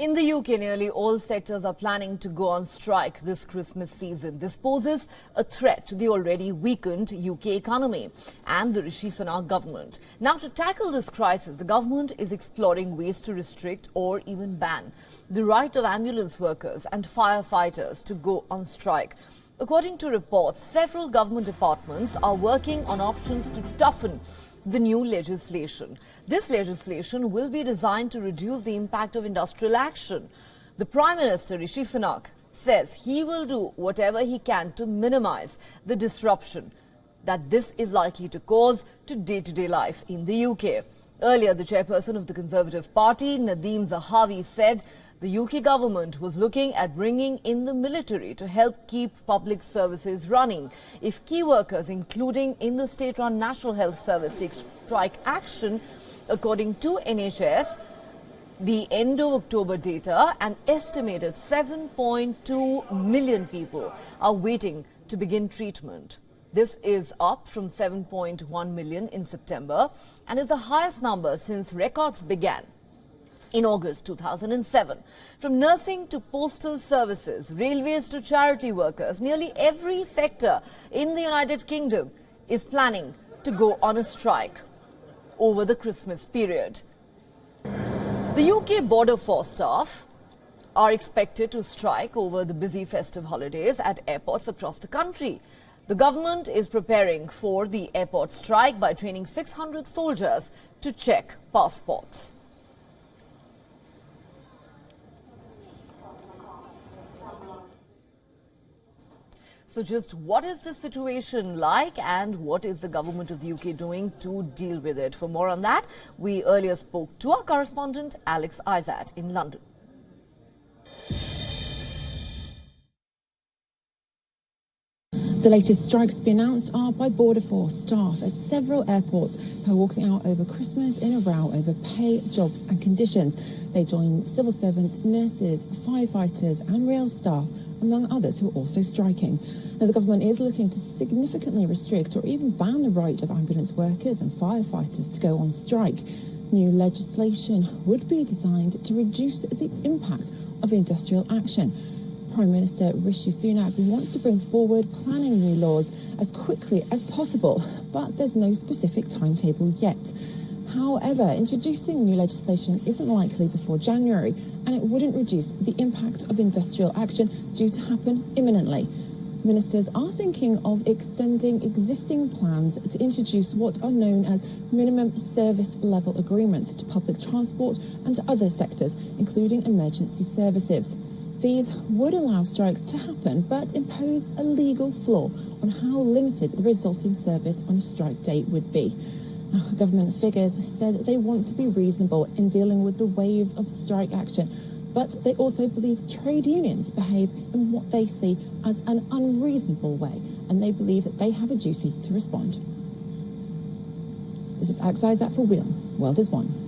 In the UK, nearly all sectors are planning to go on strike this Christmas season. This poses a threat to the already weakened UK economy and the Rishi Sunak government. Now, to tackle this crisis, the government is exploring ways to restrict or even ban the right of ambulance workers and firefighters to go on strike. According to reports, several government departments are working on options to toughen the new legislation. This legislation will be designed to reduce the impact of industrial action. The Prime Minister, Rishi Sunak, says he will do whatever he can to minimize the disruption that this is likely to cause to day-to-day life in the UK. Earlier, the chairperson of the Conservative Party, Nadeem Zahawi, said the UK government was looking at bringing in the military to help keep public services running. If key workers, including in the state-run National Health Service, take strike action, according to NHS, the end of October data, an estimated 7.2 million people are waiting to begin treatment. This is up from 7.1 million in September and is the highest number since records began in August 2007. From nursing to postal services, railways to charity workers, nearly every sector in the United Kingdom is planning to go on a strike over the Christmas period. The UK Border Force staff are expected to strike over the busy festive holidays at airports across the country. The government is preparing for the airport strike by training 600 soldiers to check passports. So just what is the situation like and what is the government of the UK doing to deal with it? For more on that, we earlier spoke to our correspondent Alex Izat in London. The latest strikes to be announced are by Border Force staff at several airports who are walking out over Christmas in a row over pay, jobs and conditions. They join civil servants, nurses, firefighters and rail staff, among others, who are also striking. Now, the government is looking to significantly restrict or even ban the right of ambulance workers and firefighters to go on strike. New legislation would be designed to reduce the impact of industrial action. Prime Minister Rishi Sunak wants to bring forward planning new laws as quickly as possible, but there's no specific timetable yet. However, introducing new legislation isn't likely before January, and it wouldn't reduce the impact of industrial action due to happen imminently. Ministers are thinking of extending existing plans to introduce what are known as minimum service level agreements to public transport and to other sectors, including emergency services. These would allow strikes to happen, but impose a legal floor on how limited the resulting service on a strike date would be. Now, government figures said they want to be reasonable in dealing with the waves of strike action, but they also believe trade unions behave in what they see as an unreasonable way, and they believe that they have a duty to respond. This is Alex Izat for WION. World is One.